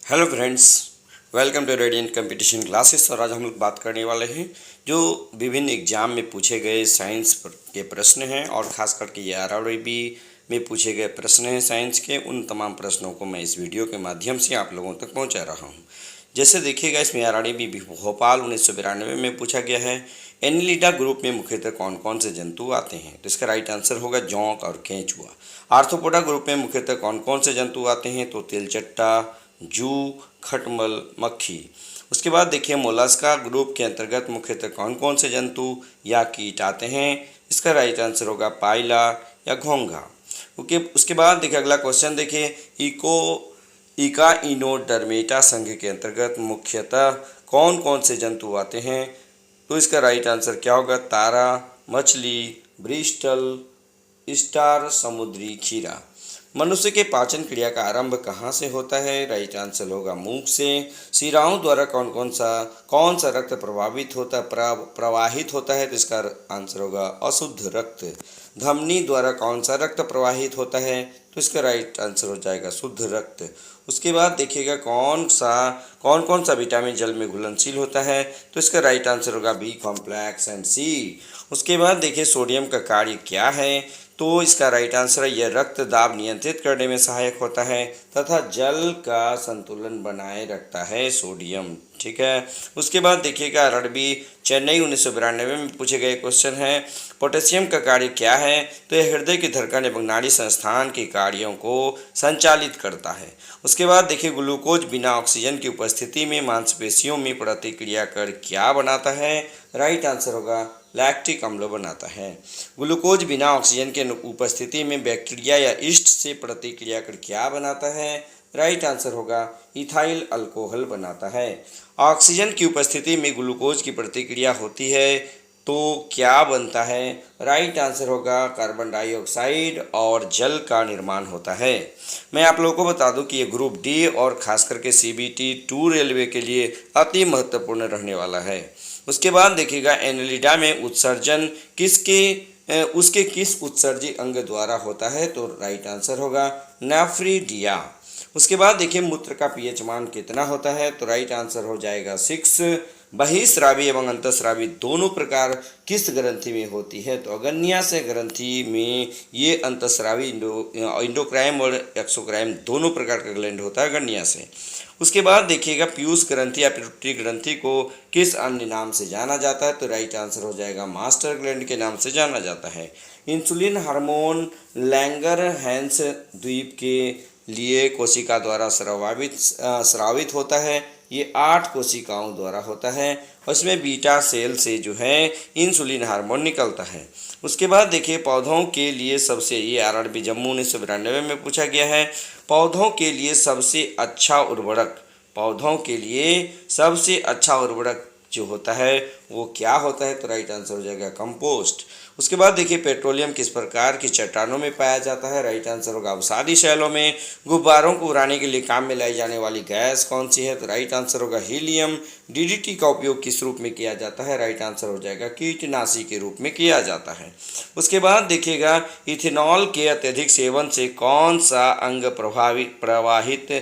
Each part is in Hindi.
Hello friends, welcome to radiant competition classes. और आज हम लोग बात करने वाले हैं जो विभिन्न एग्जाम में पूछे गए साइंस के प्रश्न हैं और ख़ास करके ये आरआरबी में पूछे गए प्रश्न हैं साइंस के। उन तमाम प्रश्नों को मैं इस वीडियो के माध्यम से आप लोगों तक पहुंचा रहा हूं। जैसे देखिएगा, इसमें आरआरबी भोपाल 1992 में पूछा गया है, एनिलिडा ग्रुप में मुख्यतः कौन कौन से जंतु आते हैं। तो इसका राइट आंसर होगा जोंक और केंचुआ। आर्थ्रोपोडा ग्रुप में मुख्यतः कौन कौन से जंतु आते हैं, तो तेलचट्टा, जू, खटमल, मक्खी। उसके बाद देखिए, मोलस्का ग्रुप के अंतर्गत मुख्यतः कौन कौन से जंतु या कीट आते हैं। इसका राइट आंसर होगा पाइला या घोंघा। ओके, उसके बाद देखिए अगला क्वेश्चन देखिए, इकाइनोडर्मेटा संघ के अंतर्गत मुख्यतः कौन कौन से जंतु आते हैं। तो इसका राइट आंसर क्या होगा, तारा, मछली, ब्रिस्टल, स्टार, समुद्री खीरा। मनुष्य के पाचन क्रिया का आरंभ कहाँ से होता है। राइट आंसर होगा मुख से। शिराओं द्वारा कौन सा रक्त प्रवाहित होता है। तो इसका आंसर होगा अशुद्ध रक्त। धमनी द्वारा कौन सा रक्त प्रवाहित होता है। तो इसका राइट आंसर हो जाएगा शुद्ध रक्त। उसके बाद देखिएगा, कौन सा विटामिन जल में घुलनशील होता है। तो इसका राइट आंसर होगा बी कॉम्प्लेक्स एंड सी। उसके बाद देखिए, सोडियम का कार्य क्या है। तो इसका राइट आंसर है, यह रक्त दाब नियंत्रित करने में सहायक होता है तथा जल का संतुलन बनाए रखता है सोडियम। ठीक है। उसके बाद देखिएगा, आरआरबी चेन्नई 1992 में पूछे गए क्वेश्चन है, पोटेशियम का कार्य क्या है। तो यह हृदय की धड़कन एवं नाड़ी संस्थान के कार्यों को संचालित करता है। उसके बाद देखिए, ग्लूकोज बिना ऑक्सीजन की उपस्थिति में मांसपेशियों में प्रतिक्रिया कर क्या बनाता है। राइट आंसर होगा लैक्टिक अम्ल बनाता है। ग्लूकोज बिना ऑक्सीजन के उपस्थिति में बैक्टीरिया या ईस्ट से प्रतिक्रिया कर क्या बनाता है। राइट आंसर होगा इथाइल अल्कोहल बनाता है। ऑक्सीजन की उपस्थिति में ग्लूकोज की प्रतिक्रिया होती है तो क्या बनता है। राइट आंसर होगा कार्बन डाइऑक्साइड और जल का निर्माण होता है। मैं आप लोगों को बता दूं कि ये ग्रुप डी और खास करके सीबीटी 2 रेलवे के लिए अति महत्वपूर्ण रहने वाला है। उसके बाद देखिएगा, एनिलिडा में उत्सर्जन उसके किस उत्सर्जी अंग द्वारा होता है। तो राइट आंसर होगा नेफ्रिडिया। उसके बाद देखिए, मूत्र का पीएच मान कितना होता है। तो राइट आंसर हो जाएगा 6। बहिस्रावी एवं अंतःस्रावी दोनों प्रकार किस ग्रंथि में होती है। तो अग्न्याशय ग्रंथि में ये अंतःस्रावी इंडोक्राइम और एक्सोक्राइम दोनों प्रकार का ग्लैंड होता है अग्न्याशय। उसके बाद देखिएगा, पीयूष ग्रंथि या पिट्यूटरी ग्रंथि को किस अन्य नाम से जाना जाता है। तो राइट आंसर हो जाएगा मास्टर ग्लैंड के नाम से जाना जाता है। इंसुलिन हार्मोन लैंगरहैंस द्वीप के लिए कोशिका द्वारा स्रावित होता है। ये 8 कोशिकाओं द्वारा होता है और इसमें बीटा सेल से जो है इंसुलिन हार्मोन निकलता है। उसके बाद देखिए, पौधों के लिए सबसे, ये आरआरबी जम्मू 1992 में पूछा गया है, पौधों के लिए सबसे अच्छा उर्वरक जो होता है वो क्या होता है। तो राइट आंसर हो जाएगा कंपोस्ट। उसके बाद देखिए, पेट्रोलियम किस प्रकार की चट्टानों में पाया जाता है। राइट आंसर होगा अवसादी शैलों में। गुब्बारों को उड़ाने के लिए काम में लाई जाने वाली गैस कौन सी है। तो राइट आंसर होगा हीलियम। डीडीटी का उपयोग किस रूप में किया जाता है। राइट आंसर हो जाएगा कीटनाशी के रूप में किया जाता है। उसके बाद देखिएगा, इथेनॉल के अत्यधिक सेवन से कौन सा अंग प्रवाहित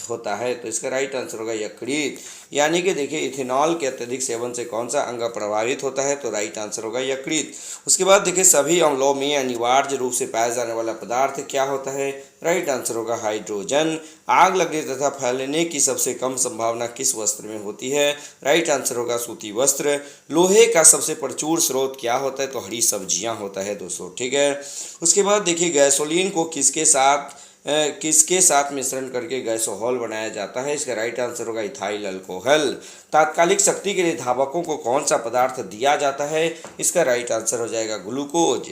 होता है। तो इसका राइट आंसर होगा यकृत। यानी कि देखिए, इथेनॉल के अत्यधिक सेवन से कौन सा अंग प्रभावित होता है। तो राइट आंसर होगा यकृत। उसके बाद देखिए, सभी अम्लों में अनिवार्य रूप से पाया जाने वाला पदार्थ क्या होता है। राइट आंसर होगा हाइड्रोजन। आग लगने तथा फैलने की सबसे कम संभावना किस वस्त्र में होती है। राइट आंसर होगा सूती वस्त्र। लोहे का सबसे प्रचुर स्रोत क्या होता है। तो हरी सब्जियां होता है दोस्तों। ठीक है। उसके बाद देखिए, गैसोलीन को किसके साथ मिश्रण करके गैसोहॉल बनाया जाता है। इसका राइट आंसर होगा इथाइल अल्कोहल। तात्कालिक शक्ति के लिए धावकों को कौन सा पदार्थ दिया जाता है। इसका राइट आंसर हो जाएगा ग्लूकोज।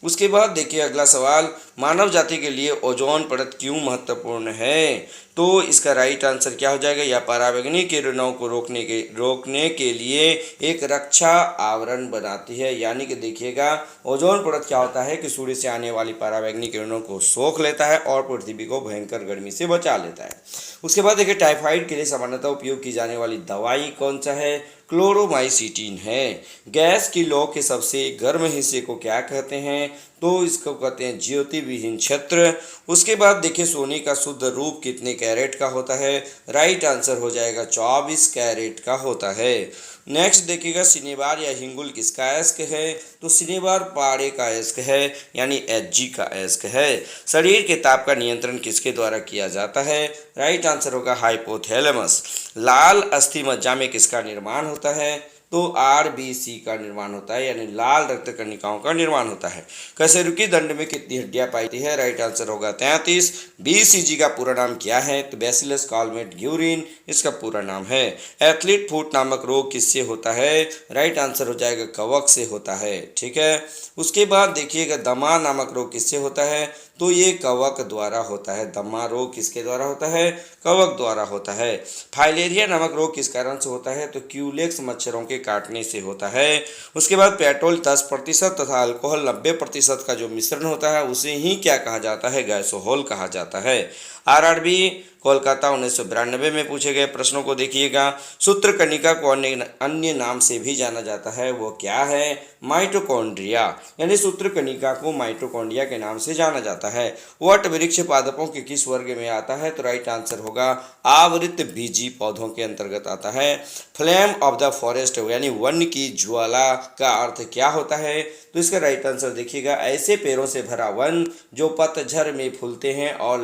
उसके बाद देखिए अगला सवाल, मानव जाति के लिए ओजोन परत क्यों महत्वपूर्ण है। तो इसका राइट आंसर क्या हो जाएगा, या पराबैंगनी किरणों को रोकने के लिए एक रक्षा आवरण बनाती है। यानी कि देखिएगा, ओजोन परत क्या होता है कि सूर्य से आने वाली पराबैंगनी किरणों को सोख लेता है और पृथ्वी को भयंकर गर्मी से बचा लेता है। उसके बाद देखिए, टाइफाइड के लिए सामान्यतः उपयोग की जाने वाली दवाई कौन सा है। क्लोरोमाइसीटिन है। गैस की लौ के सबसे गर्म हिस्से को क्या कहते हैं। तो इसको कहते हैं ज्योति विहीन क्षेत्र। उसके बाद देखिए सोने का शुद्ध रूप कितने कैरेट का होता है? राइट आंसर हो जाएगा 24 कैरेट का होता है। नेक्स्ट देखिएगा सिनेबार या हिंगुल किसका अयस्क है? तो सिनेबार पाड़े का अयस्क है, यानी Hg का अयस्क है। शरीर के ताप का नियंत्रण किसके द्वारा किया जाता है? राइट आंसर होगा हाइपोथैलेमस। लाल अस्थि मज्जा में किसका निर्माण होता है? तो RBC का निर्माण होता है, यानी लाल रक्त कणिकाओं का निर्माण होता है। कशेरुकी दंड में कितनी हड्डियां पाई जाती है? राइट आंसर होगा 33। BCG का पूरा नाम क्या है? तो बैसिलस कॉलमेट ग्यूरिन इसका पूरा नाम है। एथलीट फुट नामक रोग किससे होता है? राइट आंसर हो जाएगा कवक से होता है। ठीक है, उसके बाद देखिएगा दमा नामक रोग किससे होता है? तो ये कवक द्वारा होता है। दमा रोग किसके द्वारा होता है? कवक द्वारा होता है। फाइलेरिया नामक रोग किस कारण से होता है? तो क्यूलेक्स मच्छरों के काटने से होता है। उसके बाद पेट्रोल 10% तथा अल्कोहल 90% का जो मिश्रण होता है उसे ही क्या कहा जाता है? गैसोहोल कहा जाता है। RRB कोलकाता 1992 में पूछे गए प्रश्नों को देखिएगा। सूत्रकणिका को अन्य नाम से भी जाना जाता है, वो क्या है? माइटोकॉन्ड्रिया, यानी सूत्रकणिका को माइटोकॉन्ड्रिया के नाम से जाना जाता है। वट वृक्ष पादपों के किस वर्ग में आता है? तो राइट आंसर होगा आवृत बीजी पौधों के अंतर्गत आता है। फ्लेम ऑफ द फॉरेस्ट यानी वन की ज्वाला का अर्थ क्या होता है? तो इसका राइट आंसर देखिएगा ऐसे पेड़ों से भरा वन जो पतझड़ में फूलते हैं और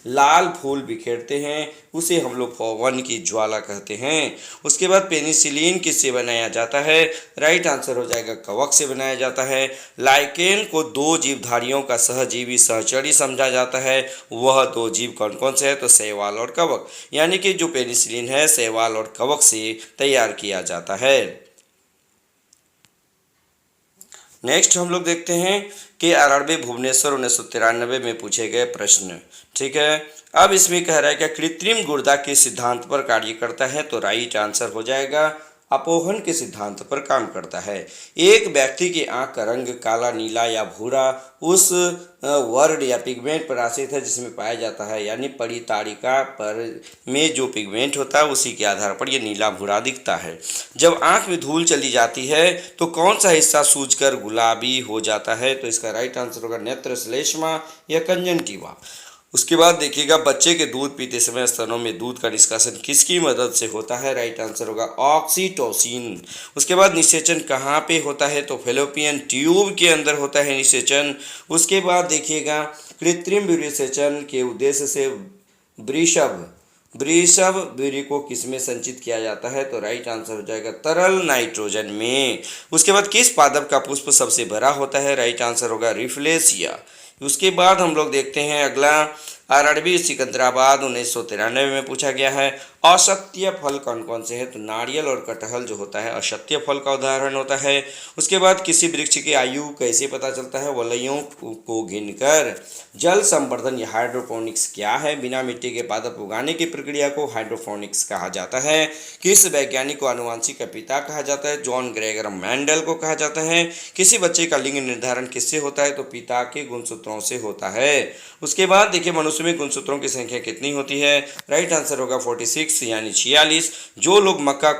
लाल फूल बिखेरते हैं, उसे हम लोग वन की ज्वाला कहते हैं। उसके बाद पेनिसिलिन किससे बनाया जाता है? राइट आंसर हो जाएगा कवक से बनाया जाता है। लाइकेन को दो जीवधारियों का सहजीवी सहचरी समझा जाता है, वह दो जीव कौन कौन से है? तो शैवाल और कवक, यानी कि जो पेनिसिलिन है शैवाल और कवक से तैयार किया जाता है। नेक्स्ट हम लोग देखते हैं कि RRB भुवनेश्वर 1993 में पूछे गए प्रश्न। ठीक है, अब इसमें कह रहा है कि कृत्रिम गुर्दा किस सिद्धांत पर कार्य करता है? तो राइट आंसर हो जाएगा अपोहन के सिद्धांत पर काम करता है। एक व्यक्ति की आंख का रंग काला, नीला या भूरा उस वर्ड या पिगमेंट पर आश्रित है जिसमें पाया जाता है, यानी परितारिका पर में जो पिगमेंट होता है उसी के आधार पर ये नीला भूरा दिखता है। जब आंख में धूल चली जाती है तो कौन सा हिस्सा सूजकर गुलाबी हो जाता है? तो इसका राइट आंसर होगा नेत्र श्लेष्मा या कंजंक्टिवा। उसके बाद देखिएगा बच्चे के दूध पीते समय स्तनों में दूध का निष्कासन किसकी मदद से होता है? राइट आंसर होगा ऑक्सीटोसिन। उसके बाद निषेचन कहाँ पे होता है? तो फेलोपियन ट्यूब के अंदर होता है निषेचन। उसके बाद देखिएगा कृत्रिम विसेचन के उद्देश्य से वृषभ वीर्य को किसमें संचित किया जाता है? तो राइट आंसर हो जाएगा तरल नाइट्रोजन में। उसके बाद किस पादप का पुष्प सबसे बड़ा होता है? राइट आंसर होगा रिफ्लेसिया। उसके बाद हम लोग देखते हैं अगला RRB सिकंदराबाद 1993 में पूछा गया है असत्य फल कौन कौन से हैं? तो नारियल और कटहल जो होता है असत्य फल का उदाहरण होता है। उसके बाद किसी वृक्ष की आयु कैसे पता चलता है? वलयों को गिनकर। जल संवर्धन या हाइड्रोपोनिक्स क्या है? बिना मिट्टी के पादप उगाने की प्रक्रिया को हाइड्रोपोनिक्स कहा जाता है। किस वैज्ञानिक को आनुवंशिक का पिता कहा जाता है? जॉन ग्रेगर मेंडल को कहा जाता है। किसी बच्चे का लिंग निर्धारण किससे होता है? तो पिता के गुणसूत्रों से होता है। उसके बाद देखिए मनुष्य में गुणसूत्रों की संख्या कितनी होती है? राइट आंसर होगा 46 यानी 46। जो लोग मक्का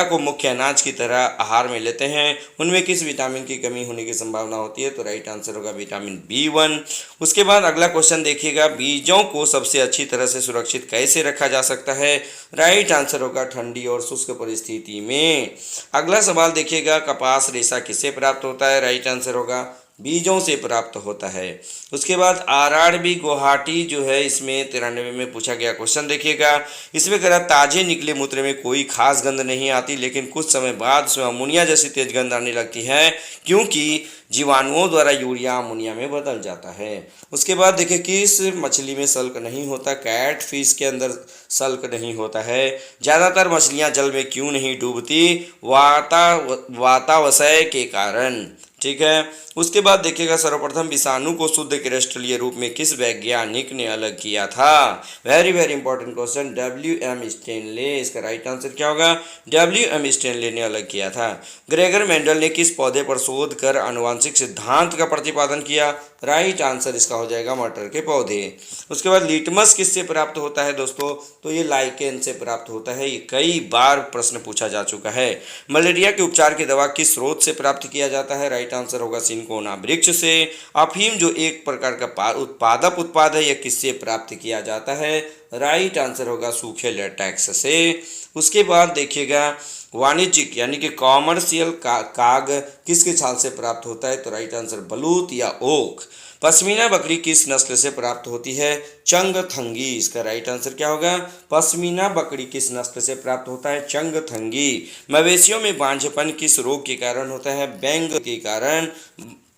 को मुख्य अनाज की तरह आहार में लेते हैं उनमें किस विटामिन की कमी होने की संभावना होती है? तो राइट आंसर होगा विटामिन B1। उसके बाद अगला क्वेश्चन देखिएगा बीजों को सबसे अच्छी तरह से सुरक्षित कैसे रखा जा सकता है? राइट आंसर होगा ठंडी और शुष्क परिस्थिति में। अगला सवाल देखिएगा कपास रेशा किससे प्राप्त होता है? राइट आंसर होगा बीजों से प्राप्त होता है। उसके बाद RRB गुवाहाटी जो है इसमें 93 में पूछा गया क्वेश्चन देखिएगा। इसमें कह रहा ताजे निकले मूत्र में कोई खास गंध नहीं आती, लेकिन कुछ समय बाद उसमें अमोनिया जैसी तेज गंध आने लगती है क्योंकि जीवाणुओं द्वारा यूरिया अमोनिया में बदल जाता है। उसके बाद देखिए किस मछली में सल्क नहीं होता? कैट फिश के अंदर सल्क नहीं होता है। ज़्यादातर मछलियां जल में क्यों नहीं डूबती? वातावशय के कारण। ठीक है, उसके बाद देखिएगा सर्वप्रथम विषाणु को शुद्ध क्रिस्टलीय रूप में किस वैज्ञानिक ने अलग किया था? Very very important question, WM Stanley. इसका राइट आंसर क्या होगा? WM स्टेनले ने अलग किया था। ग्रेगर मेंडल ने किस पौधे पर शोध कर आनुवंशिक सिद्धांत का प्रतिपादन किया? राइट आंसर इसका हो जाएगा मटर के पौधे। उसके बाद लिटमस किससे प्राप्त होता है दोस्तों? तो ये लाइकेन से प्राप्त होता है। ये कई बार प्रश्न पूछा जा चुका है। मलेरिया के उपचार की दवा किस स्रोत से प्राप्त किया जाता है? राइट आंसर होगा सिनकोना चिंकोना वृक्ष से। अफीम जो एक प्रकार का उत्पाद है, यह किससे प्राप्त किया जाता है? राइट आंसर होगा सूखे लेटेक्स से। उसके बाद देखिएगा वाणिज्यिक यानी कि कॉमर्शियल काग किसके छाल से प्राप्त होता है? तो राइट आंसर बलूत या ओक। पश्मीना बकरी किस नस्ल से प्राप्त होती है? चंगथंगी। इसका राइट आंसर क्या होगा? पश्मीना बकरी किस नस्ल से प्राप्त होता है? चंगथंगी। मवेशियों में बांझपन किस रोग के कारण होता है? बैंग के कारण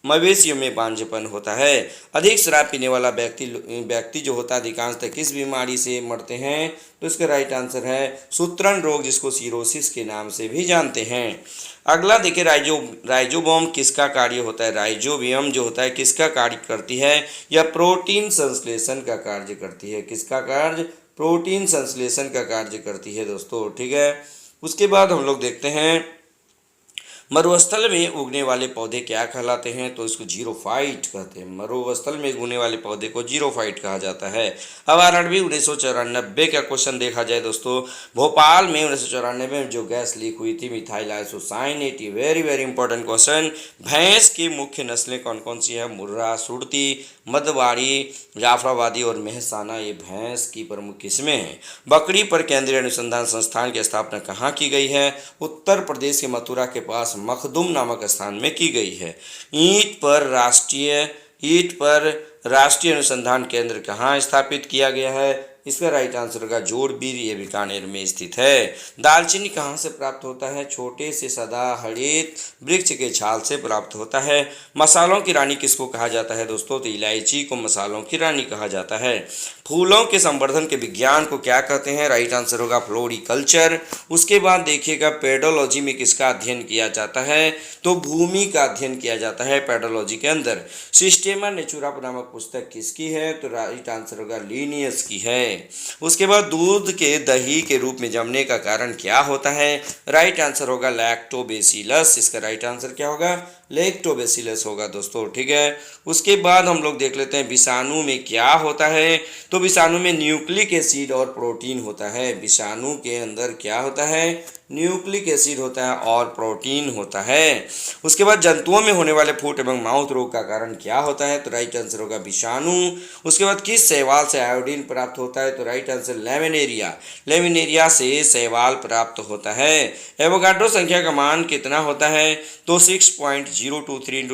मवेशियों में बांझपन होता है। अधिक शराब पीने वाला व्यक्ति जो होता है अधिकांशतः किस बीमारी से मरते हैं? तो इसका राइट आंसर है सूत्रण रोग, जिसको सीरोसिस के नाम से भी जानते हैं। अगला देखिए राइजोबोम किसका कार्य होता है? राइजोबियम जो होता है किसका कार्य करती है? यह प्रोटीन संश्लेषण का कार्य करती है। किसका कार्य? प्रोटीन संश्लेषण का कार्य करती है दोस्तों, ठीक है। उसके बाद हम लोग देखते हैं मरुस्थल में उगने वाले पौधे क्या कहलाते हैं? तो इसको जीरोफाइट कहते हैं। मरुस्थल में उगने वाले पौधे को जीरोफाइट कहा जाता है। अब 1994 का क्वेश्चन देखा जाए दोस्तों, भोपाल में 1994 में जो गैस लीक हुई थी methyl isocyanate, very very important question. भैंस की मुख्य नस्लें कौन कौन सी है? मुर्रा, सुरती, मदवाड़ी, जाफराबादी और मेहसाना, ये भैंस की प्रमुख किस्में हैं। बकरी पर केंद्रीय अनुसंधान संस्थान की स्थापना कहाँ की गई है? उत्तर प्रदेश के मथुरा के पास मखदुम नामक स्थान में की गई है। ईंट पर राष्ट्रीय अनुसंधान केंद्र कहाँ स्थापित किया गया है? इसका राइट आंसर होगा जोड़बीर, ये बीकानेर में स्थित है। दालचीनी कहाँ से प्राप्त होता है? छोटे से सदाहरित वृक्ष के छाल से प्राप्त होता है। मसालों की रानी किसको कहा जाता है दोस्तों? तो इलायची को मसालों की रानी कहा जाता है। फूलों के संवर्धन के विज्ञान को क्या कहते हैं? राइट आंसर होगा फ्लोरिकल्चर। उसके बाद देखिएगा पेडोलॉजी में किसका अध्ययन किया जाता है? तो भूमि का अध्ययन किया जाता है पेडोलॉजी के अंदर। सिस्टेमा नेचुरा नामक पुस्तक किसकी है? तो राइट आंसर होगा लीनियस की है। उसके बाद दूध के दही के रूप में जमने का कारण क्या होता है? राइट आंसर होगा लैक्टोबैसिलस। इसका राइट आंसर क्या होगा? लैक्टोबैसिलस होगा दोस्तों, ठीक है। उसके बाद हम लोग देख लेते हैं विषाणु में क्या होता है। तो विषाणु में न्यूक्लिक एसिड और प्रोटीन होता है। विषाणु के अंदर क्या होता है? न्यूक्लिक एसिड होता है और प्रोटीन होता है। उसके बाद जंतुओं में होने वाले फुट एवं माउथ रोग का कारण क्या होता है? तो राइट आंसर होगा विषाणु। उसके बाद किस शैवाल से आयोडीन प्राप्त होता है? तो राइट आंसर लेमिनेरिया। लेमिनेरिया से शैवाल प्राप्त होता है। एवोगाड्रो संख्या का मान कितना होता है? तो 6.023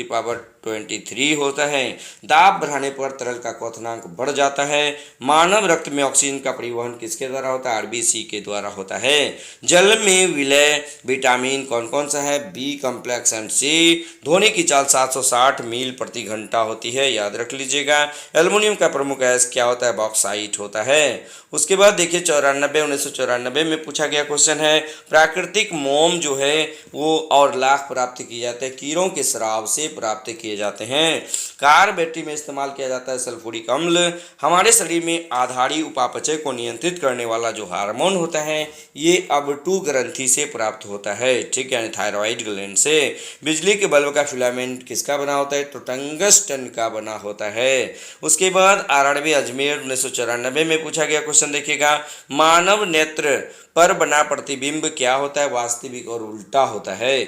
× 10⁻23 होता है। दाब बढ़ाने पर तरल का क्वथनांक बढ़ जाता है। मानव रक्त में ऑक्सीजन का परिवहन किसके द्वारा होता है? आरबीसी के द्वारा होता है। जल में विलय विटामिन कौन कौन सा है? बी कॉम्प्लेक्स एंड सी। ध्वनि की चाल 760 मील प्रति घंटा होती है, याद रख लीजिएगा। एल्युमिनियम का प्रमुख अयस्क क्या होता है? बॉक्साइट होता है। उसके बाद देखिए 1994 में पूछा गया क्वेश्चन है, प्राकृतिक मोम जो है वो और लाख प्राप्त किए जाते हैं कीड़ों के स्राव से प्राप्त किए जाते हैं। कार बैटरी में इस्तेमाल किया जाता है सल्फ्यूरिक अम्ल। हमारे शरीर में आधारी उपापचय को नियंत्रित करने वाला जो हार्मोन होता है ये अब2 ग्रंथि से प्राप्त होता है, ठीक है, थायराइड ग्लैंड से। बिजली के बल्ब का फिलामेंट किसका बना होता है? तो टंगस्टन का बना होता है। उसके बाद आरआरबी अजमेर 1994 में पूछा गया क्वेश्चन देखिएगा, मानव नेत्र पर बना प्रतिबिंब क्या होता है? वास्तविक और उल्टा होता है।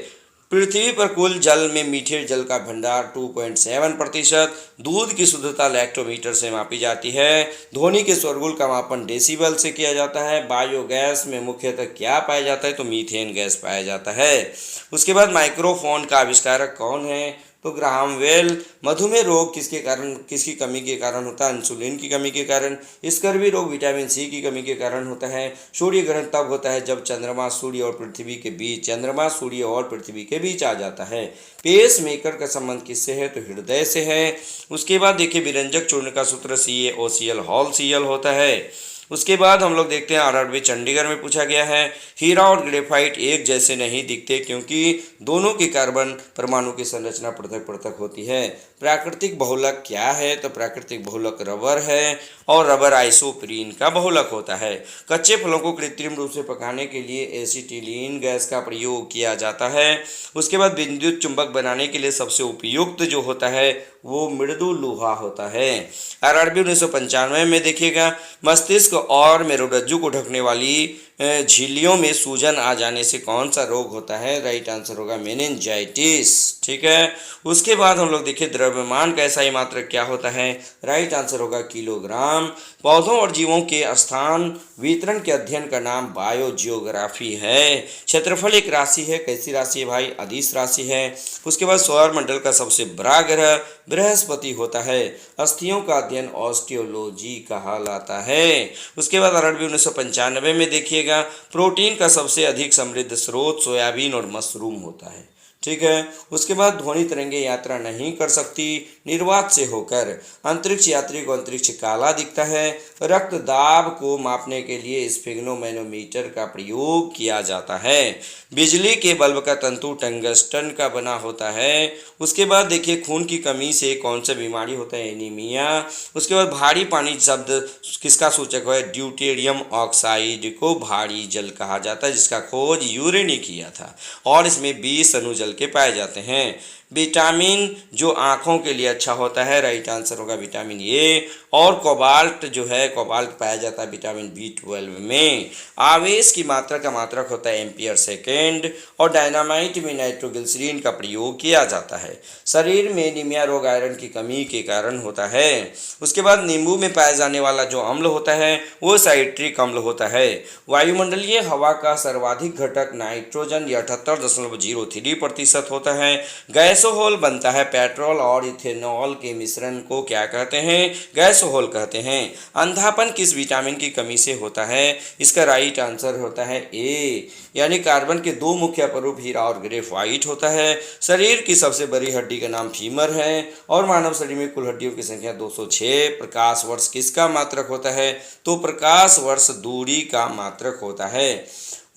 पृथ्वी पर कुल जल में मीठे जल का भंडार 2.7%। दूध की शुद्धता लैक्टोमीटर से मापी जाती है। ध्वनि के शोरगुल का मापन डेसिबल से किया जाता है। बायोगैस में मुख्यतः क्या पाया जाता है? तो मीथेन गैस पाया जाता है। उसके बाद माइक्रोफोन का आविष्कारक कौन है? तो ग्राहम बेल। मधुमेह रोग किसकी कमी के कारण होता है? इंसुलिन की कमी के कारण। स्कर्वी रोग विटामिन सी की कमी के कारण होता है। सूर्य ग्रहण तब होता है जब चंद्रमा सूर्य और पृथ्वी के बीच आ जाता है। पेस मेकर का संबंध किससे है? तो हृदय से है। उसके बाद देखिए विरंजक चूर्ण का सूत्र CaOCl हॉल Cl होता है। उसके बाद हम लोग देखते हैं आरआरबी चंडीगढ़ में पूछा गया है, हीरा और ग्रेफाइट एक जैसे नहीं दिखते क्योंकि दोनों की कार्बन परमाणु की संरचना पृथक पृथक होती है। प्राकृतिक बहुलक क्या है? तो प्राकृतिक बहुलक रबर है और रबर आइसोप्रीन का बहुलक होता है। कच्चे फलों को कृत्रिम रूप से पकाने के लिए एसिटिलीन गैस का प्रयोग किया जाता है। उसके बाद विद्युत चुंबक बनाने के लिए सबसे उपयुक्त जो होता है वो मृदु लोहा होता है। आरआरबी 1995 में देखिएगा, मस्तिष्क और मेरुरज्जु को ढकने वाली झिल्लियों में सूजन आ जाने से कौन सा रोग होता है? राइट आंसर होगा मेनिंजाइटिस। ठीक है, उसके बाद हम लोग देखिए द्रव्यमान का SI मात्रक क्या होता है? राइट आंसर होगा किलोग्राम। पौधों और जीवों के स्थान वितरण के अध्ययन का नाम बायोजियोग्राफी है। क्षेत्रफल एक राशि है, कैसी राशि है भाई? अदिश राशि है। उसके बाद सौर मंडल का सबसे बड़ा ग्रह बृहस्पति होता है। अस्थियों का अध्ययन ऑस्टियोलॉजी कहलाता है। उसके बाद अरबी 1995 में देखिएगा प्रोटीन का सबसे अधिक समृद्ध स्रोत सोयाबीन और मशरूम होता है। ठीक है, उसके बाद ध्वनि तरंगे यात्रा नहीं कर सकती निर्वात से होकर। अंतरिक्ष यात्री को अंतरिक्ष काला दिखता है। रक्त दाब को मापने के लिए स्फिग्नोमैनोमीटर का प्रयोग किया जाता है। बिजली के बल्ब का तंतु टंगस्टन का बना होता है। उसके बाद देखिए खून की कमी से कौन सा बीमारी होता है? एनीमिया। उसके बाद भारी पानी शब्द किसका सूचक है? ड्यूटेरियम ऑक्साइड को भारी जल कहा जाता है, जिसका खोज यूरे ने किया था और इसमें 20 अणु जल के पाए जाते हैं। विटामिन जो आँखों के लिए अच्छा होता है, राइट आंसर होगा विटामिन ए। और कोबाल्ट जो है, कोबाल्ट पाया जाता है विटामिन B12 में। आवेश की मात्रा का मात्रक होता है एम्पियर सेकेंड। और डायनामाइट में नाइट्रोग्लिसरीन का प्रयोग किया जाता है। शरीर में एनीमिया रोग आयरन की कमी के कारण होता है। उसके बाद नींबू में पाया जाने वाला जो अम्ल होता है वो साइट्रिक अम्ल होता है। वायुमंडलीय हवा का सर्वाधिक घटक नाइट्रोजन 78.03% होता है। गैसोहोल बनता है पेट्रोल और इथेनॉल के मिश्रण को क्या कहते हैं? गैसोहोल कहते हैं। अंधापन किस विटामिन की कमी से होता है? इसका राइट आंसर होता है ए, यानी कार्बन के दो मुख्य अपरूप हीरा और ग्रेफाइट होता है। शरीर की सबसे बड़ी हड्डी का नाम फीमर है और मानव शरीर में कुल हड्डियों की संख्या 206। प्रकाश वर्ष किसका मात्रक होता है? तो प्रकाश वर्ष दूरी का मात्रक होता है।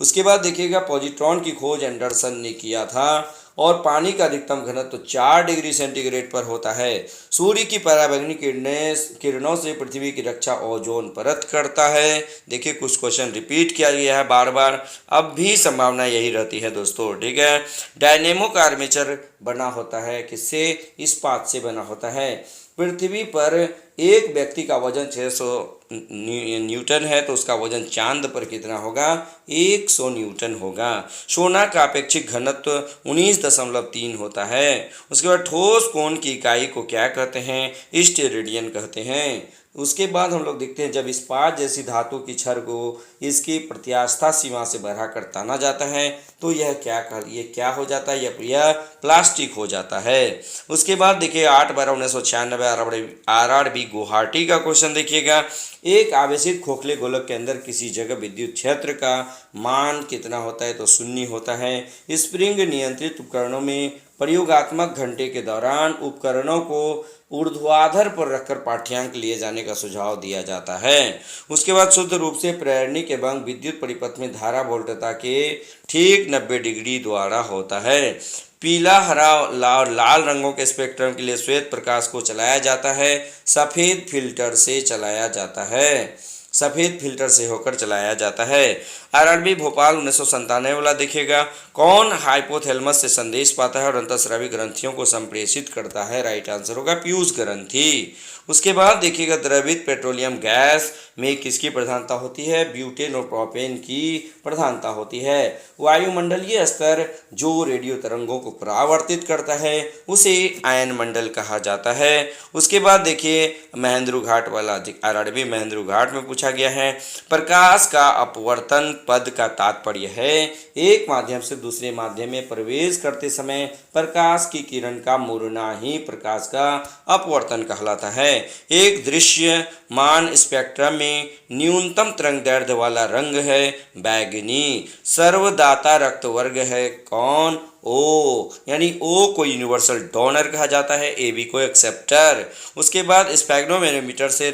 उसके बाद देखिएगा पॉजिट्रॉन की खोज एंडरसन ने किया था और पानी का अधिकतम घनत्व 4 डिग्री सेंटीग्रेड पर होता है। सूर्य की पराबैंगनी किरणों से पृथ्वी की रक्षा ओजोन परत करता है। देखिए कुछ क्वेश्चन रिपीट किया गया है बार बार, अब भी संभावना यही रहती है दोस्तों। ठीक है, डायनेमो का आर्मेचर बना होता है किससे? इस्पात से बना होता है। पृथ्वी पर एक व्यक्ति का वजन 600 न्यूटन है तो उसका वजन चांद पर कितना होगा? 100 न्यूटन होगा। सोना का अपेक्षित घनत्व 19.3 होता है। उसके बाद ठोस कोण की इकाई को क्या कहते हैं? स्टेरेडियन कहते हैं। उसके बाद हम लोग देखते हैं जब इस्पात जैसी धातु की छड़ को इसकी प्रत्यास्था सीमा से बढ़ाकर ताना जाता है तो यह क्या हो जाता है? यह प्लास्टिक हो जाता है। उसके बाद देखिए 8/12/1996 RRB गुवाहाटी का क्वेश्चन देखिएगा। एक आवेशित खोखले गोलक के अंदर किसी जगह विद्युत क्षेत्र का मान कितना होता है? तो 0 होता है। स्प्रिंग नियंत्रित उपकरणों में प्रयोगात्मक घंटे के दौरान उपकरणों को ऊर्ध्वाधर पर रखकर पाठ्यांक लिए जाने का सुझाव दिया जाता है। उसके बाद शुद्ध रूप से प्रेरणिक एवं विद्युत परिपथ में धारा वोल्टता के ठीक 90 डिग्री द्वारा होता है। पीला, हरा, लाल रंगों के स्पेक्ट्रम के लिए श्वेत प्रकाश को चलाया जाता है, सफ़ेद फिल्टर से चलाया जाता है, सफ़ेद फिल्टर से होकर चलाया जाता है। RRB भोपाल 1997 वाला देखिएगा। कौन हाइपोथैलेमस से संदेश पाता है और अंतःस्रावी ग्रंथियों को संप्रेषित करता है? राइट आंसर होगा पीयूष ग्रंथि। उसके बाद देखिएगा द्रवित पेट्रोलियम गैस में किसकी प्रधानता होती है? ब्यूटेन और प्रोपेन की प्रधानता होती है। वायुमंडलीय स्तर जो रेडियो तरंगों को परावर्तित करता है उसे आयन मंडल कहा जाता है। उसके बाद देखिए महेंद्र घाट वाला RRB महेंद्र घाट में पूछा गया है। प्रकाश का अपवर्तन पद का तात्पर्य है एक माध्यम से दूसरे माध्यम में प्रवेश करते समय प्रकाश की किरण का मुड़ना ही प्रकाश का अपवर्तन कहलाता है। एक दृश्यमान स्पेक्ट्रम में न्यूनतम तरंग दैर्ध्य वाला रंग है बैगनी। सर्वदाता रक्त वर्ग है कौन? ओ, यानी ओ को यूनिवर्सल डोनर कहा जाता है, AB को एक्सेप्टर। उसके बाद स्फेग्नोमेनोमीटर से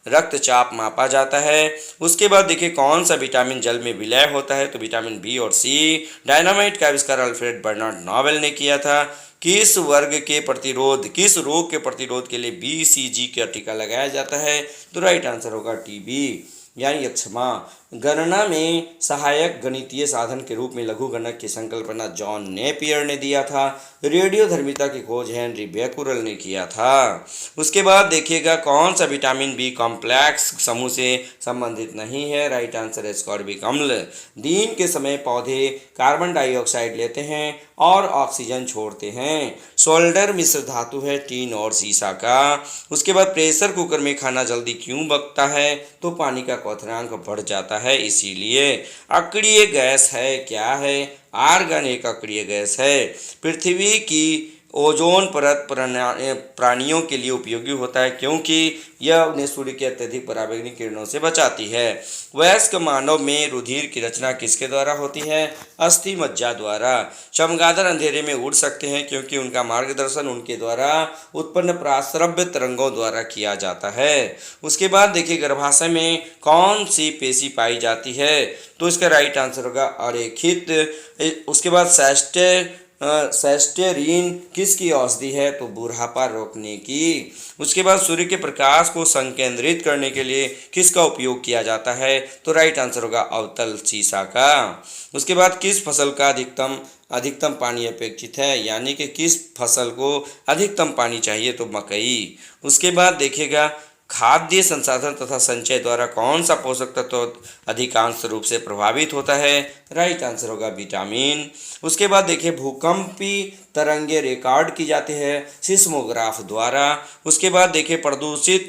रक्तचाप मापा जाता है। उसके बाद देखिए कौन सा विटामिन जल में विलय होता है? तो विटामिन B और C। डायनामाइट का आविष्कार अल्फ्रेड बर्नार्ड नोबेल ने किया था। किस रोग के प्रतिरोध के लिए BCG का टीका लगाया जाता है? तो राइट आंसर होगा TB यानी यक्ष्मा। गणना में सहायक गणितीय साधन के रूप में लघु गणक की संकल्पना जॉन नेपियर ने दिया था। रेडियोधर्मिता की खोज हेनरी बेकुरल ने किया था। उसके बाद देखिएगा कौन सा विटामिन बी कॉम्प्लेक्स समूह से संबंधित नहीं है। राइट आंसर है स्कॉर्बिक अम्ल। दिन के समय पौधे कार्बन डाइऑक्साइड लेते हैं और ऑक्सीजन छोड़ते हैं। सोल्डर मिश्र धातु है टीन और सीसा का। उसके बाद प्रेशर कुकर में खाना जल्दी क्यों पकता है, तो पानी का क्वथनांक बढ़ जाता है इसीलिए। अक्रिय गैस है, क्या है? आर्गन एक अक्रिय गैस है। पृथ्वी की ओजोन परत प्राणियों के लिए उपयोगी होता है क्योंकि यह उन्हें सूर्य की अत्यधिक पराबैंगनी किरणों से बचाती है। वयस्क मानव में रुधिर की रचना किसके द्वारा होती है? अस्थि मज्जा द्वारा। चमगादड़ अंधेरे में उड़ सकते हैं क्योंकि उनका मार्गदर्शन उनके द्वारा उत्पन्न प्राश्रव्य तरंगों द्वारा किया जाता है। उसके बाद देखिए गर्भाशय में कौन सी पेशी पाई जाती है, तो इसका राइट आंसर होगा अरेखित। उसके बाद सेस्टेरिन किसकी औषधि है, तो बुढ़ापा रोकने की। उसके बाद सूर्य के प्रकाश को संकेंद्रित करने के लिए किसका उपयोग किया जाता है, तो राइट आंसर होगा अवतल शीशा का। उसके बाद किस फसल का अधिकतम पानी अपेक्षित है, यानी कि किस फसल को अधिकतम पानी चाहिए, तो मकई। उसके बाद देखिएगा खाद्य संसाधन तथा संचय द्वारा कौन सा पोषक तत्व अधिकांश रूप से प्रभावित होता है, राइट आंसर होगा विटामिन। उसके बाद देखिए भूकंपी तरंगे रिकॉर्ड की जाती है सिस्मोग्राफ द्वारा। उसके बाद देखिए प्रदूषित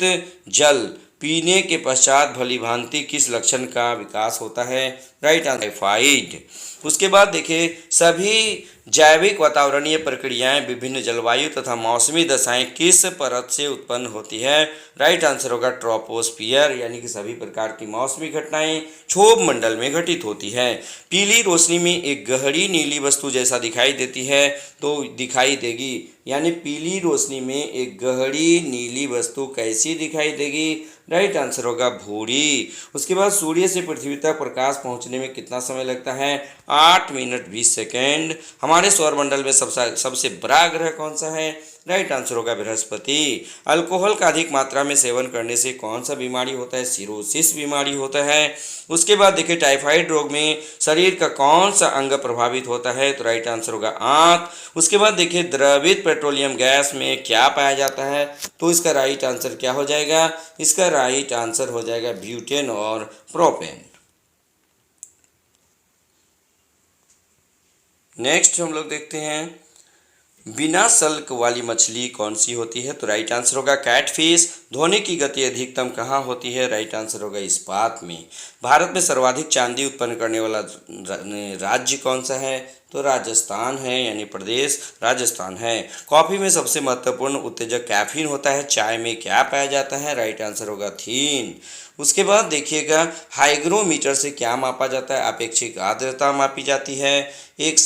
जल पीने के पश्चात भली भांति किस लक्षण का विकास होता है, राइट आंसर टाइफाइड। उसके बाद देखिए सभी जैविक वातावरणीय प्रक्रियाएं विभिन्न जलवायु तथा मौसमी दशाएं किस परत से उत्पन्न होती है, राइट आंसर होगा ट्रोपोस्फियर, यानी कि सभी प्रकार की मौसमी घटनाएं क्षोभ मंडल में घटित होती है। पीली रोशनी में एक गहरी नीली वस्तु जैसा दिखाई देती है, तो दिखाई देगी, यानी पीली रोशनी में एक गहरी नीली वस्तु कैसी दिखाई देगी, राइट आंसर होगा भूरी। उसके बाद सूर्य से पृथ्वी तक प्रकाश पहुंचने में कितना समय लगता है, 8 मिनट 20 सेकेंड। हमारे सौरमंडल में सबसे बड़ा ग्रह कौन सा है, राइट आंसर होगा बृहस्पति। अल्कोहल का अधिक मात्रा में सेवन करने से कौन सा बीमारी होता है, सिरोसिस बीमारी होता है। उसके बाद देखिए टाइफाइड रोग में शरीर का कौन सा अंग प्रभावित होता है, तो राइट आंसर होगा आंख। उसके बाद देखिए द्रवित पेट्रोलियम गैस में क्या पाया जाता है, तो इसका राइट आंसर क्या हो जाएगा, इसका राइट आंसर हो जाएगा ब्यूटेन और प्रोपेन। नेक्स्ट हम लोग देखते हैं बिना सल्क वाली मछली कौन सी होती है, तो राइट आंसर होगा कैटफिश। ध्वनि की गति अधिकतम कहाँ होती है, राइट आंसर होगा इस्पात में। भारत में सर्वाधिक चांदी उत्पन्न करने वाला राज्य कौन सा है, तो राजस्थान है, यानी प्रदेश राजस्थान है। कॉफ़ी में सबसे महत्वपूर्ण उत्तेजक कैफीन होता है, चाय में क्या पाया जाता है, राइट आंसर होगा थीन। उसके बाद देखिएगा हाइग्रोमीटर से क्या मापा जाता है, अपेक्षिक आर्द्रता मापी जाती है। एक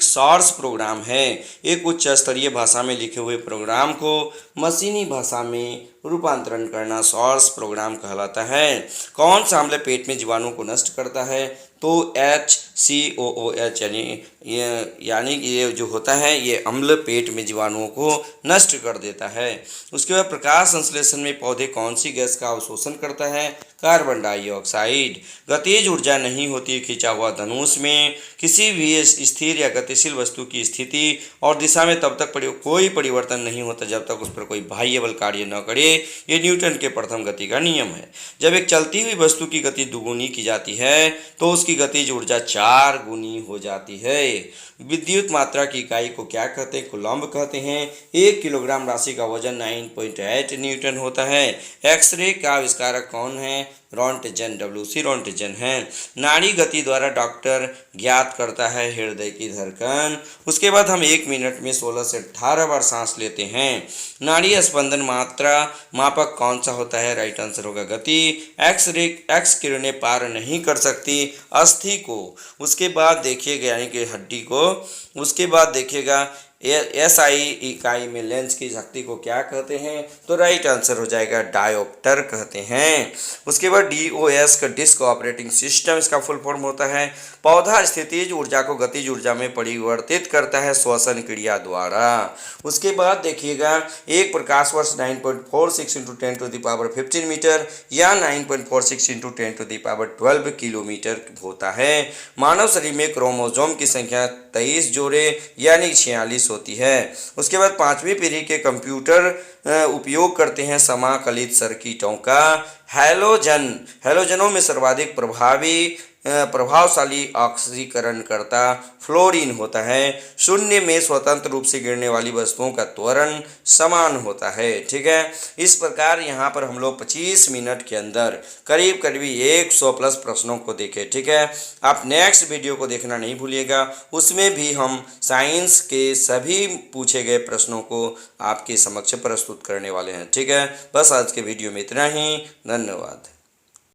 सॉर्स प्रोग्राम है, एक उच्च स्तरीय भाषा में लिखे हुए प्रोग्राम को मशीनी भाषा में रूपांतरण करना सॉर्स प्रोग्राम कहलाता है। कौन सा अम्ल पेट में जीवाणु को नष्ट करता है, तो HCOOH, यानी कि ये जो होता है ये अम्ल पेट में जीवाणुओं को नष्ट कर देता है। उसके बाद प्रकाश संश्लेषण में पौधे कौन सी गैस का अवशोषण करता है, कार्बन डाइऑक्साइड। गतिज ऊर्जा नहीं होती खिंचा हुआ धनुष में। किसी भी स्थिर या गतिशील वस्तु की स्थिति और दिशा में तब तक कोई परिवर्तन नहीं होता जब तक उस पर कोई बाह्य बल कार्य न करे, ये न्यूटन के प्रथम गति का नियम है। जब एक चलती हुई वस्तु की गति दुगुनी की जाती है तो उसकी गतिज ऊर्जा 4 गुनी हो जाती है। विद्युत मात्रा की इकाई को क्या कहते हैं, कूलम्ब कहते हैं। 1 किलोग्राम राशि का वजन 9.8 न्यूटन होता है। एक्सरे का आविष्कारक कौन है, रॉन्टजन, WC रॉन्टजन है। नाड़ी गति द्वारा डॉक्टर ज्ञात करता है हृदय की धड़कन। उसके बाद हम 1 मिनट में 16 से 18 बार सांस लेते हैं। नाड़ी स्पंदन मात्रा मापक कौन सा होता है, राइट आंसर होगा गति। एक्स किरणें पार नहीं कर सकती अस्थि को। उसके बाद देखिएगा यानी कि हड्डी को। उसके बाद देखिएगा SI इकाई में लेंस की शक्ति को क्या कहते हैं? तो राइट आंसर हो जाएगा डायोप्टर कहते हैं। उसके बाद DOS का डिस्क ऑपरेटिंग सिस्टम, इसका फुल फॉर्म होता है पौधा स्थितिज ऊर्जा को गतिज ऊर्जा में परिवर्तित करता है श्वसन क्रिया द्वारा। उसके बाद देखिएगा एक प्रकाश वर्ष 9.46 इंटू 10⁻15 मीटर या 9.46 इंटू 10⁻12 किलोमीटर होता है। मानव शरीर में क्रोमोसोम की संख्या 23 जोड़े यानी 46 होती है। उसके बाद 5वीं पीढ़ी के कंप्यूटर उपयोग करते हैं समाकलित सर्किटों का। हैलोजनों में सर्वाधिक प्रभावशाली ऑक्सीकरणकर्ता फ्लोरीन होता है। शून्य में स्वतंत्र रूप से गिरने वाली वस्तुओं का त्वरण समान होता है। ठीक है, इस प्रकार यहाँ पर हम लोग 25 मिनट के अंदर करीब करीब 100 प्लस प्रश्नों को देखें। ठीक है, आप नेक्स्ट वीडियो को देखना नहीं भूलिएगा, उसमें भी हम साइंस के सभी पूछे गए प्रश्नों को आपके समक्ष प्रस्तुत करने वाले हैं। ठीक है, बस आज के वीडियो में इतना ही। धन्यवाद।